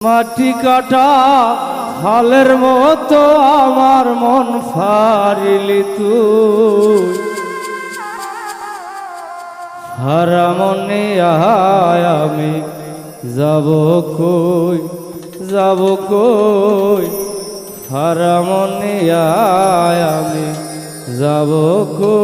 মাটি কাটা হালের মতো আমার মন ফারিলি তুই হারা মনে আয় আমি যাব কই হারা মনে আয় আমি যাব কই।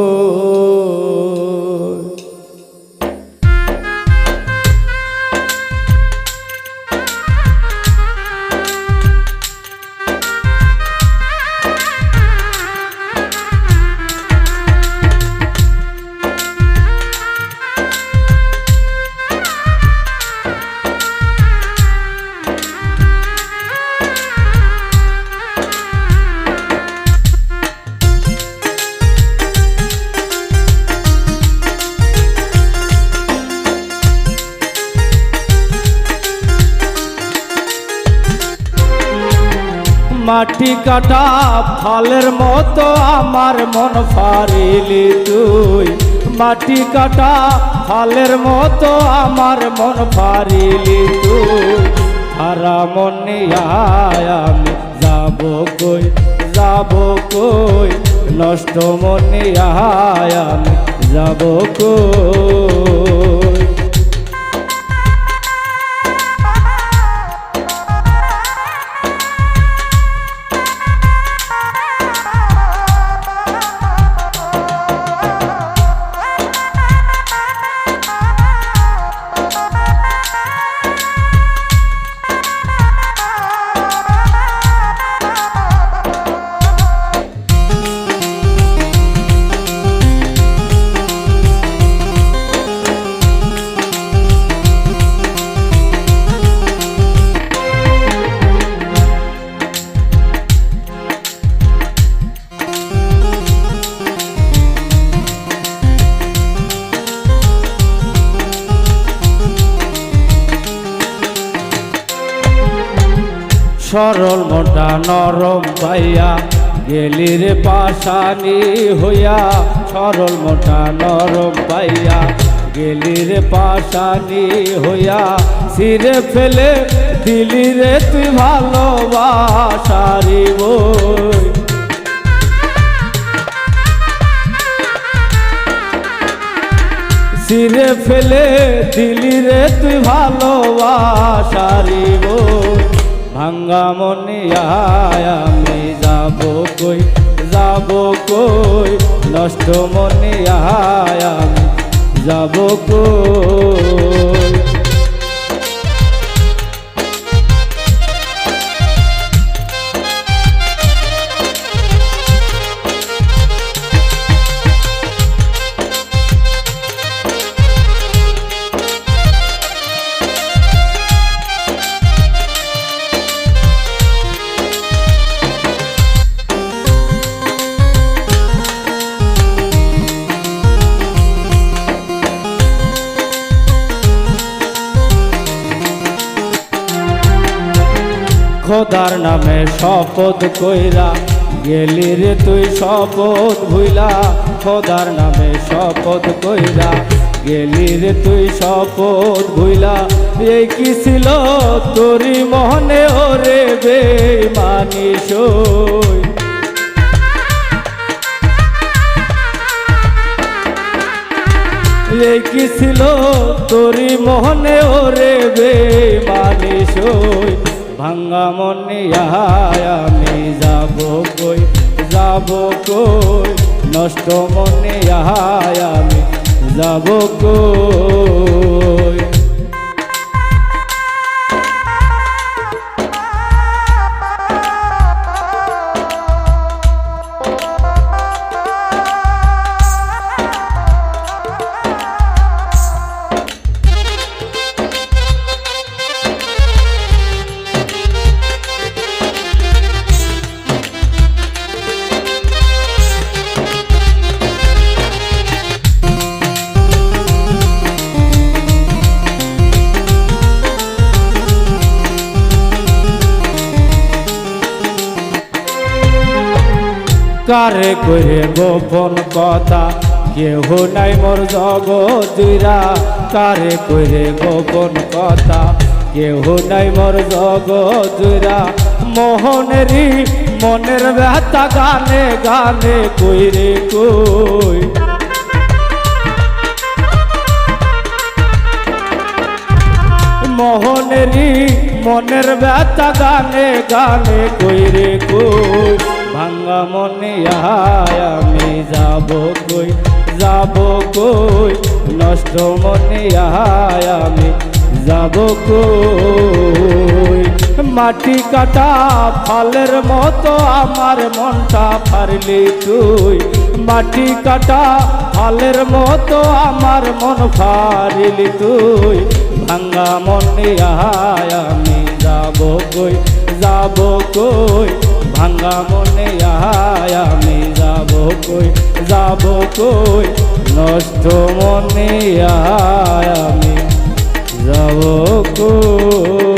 মাটি কাটা ফলের মতো আমার মন ফারিলি তুই মাটি কাটা ফলের মতো আমার মন ফারিলি তুই হারা মনে আয় আমি যাব কই নষ্ট মনে আয় আমি যাব কই। সরল মোটা নরম পাইয়া গেলি রে পাশানি হইয়া সরল মোটা নরম পাইয়া গেলি রে পাশানি হইয়া ছিঁড়ে ফেলে দিলি রে তুই ভালোবাসারি বই ছিঁড়ে ফেলে দিলি রে তুই ভালোবাসারি বই ভাঙ্গা মনে আয় আমি যাব কই নষ্ট মনে আয় আমি যাব কই। খোদার নামে শপথ কইরা গেলি রে তুই শপথ ভুইলা খোদার নামে শপথ কইরা গেলি রে তুই শপথ ভুইলা এই কি ছিল তোরি মনে ওরে বেঈমানি সই এই কি ছিল তোরি মনে ওরে বেঈমানি সই ভাঙ্গা মনে আয় আমি যাব কই নষ্ট মনে আয় আমি যাব কই। কারে কইরে গোপন কথা কেহ নাই মোর জগৎ জুইরা কারে কইরে গোপন কথা কেহ নাই মোর জগৎ জুড়া মোহনেরই মনের ব্যথা গানে গানে কই রে কই মোহনেরই মনের ব্যথা গানে গানে কই রে কই ভাঙ্গা মনে আয় আমি যাব কই নষ্ট মনে আয় আমি যাব কই মাটি কাটা ফালের মতো আমার মনটা ফারলি তুই মাটি কাটা ফালের মতো আমার মন ফারিলি তুই ভাঙ্গা মনে আয় আমি যাব কই ভাঙ্গা মনে আয় আমি যাব কই নষ্ট মনে আয় আমি যাব কই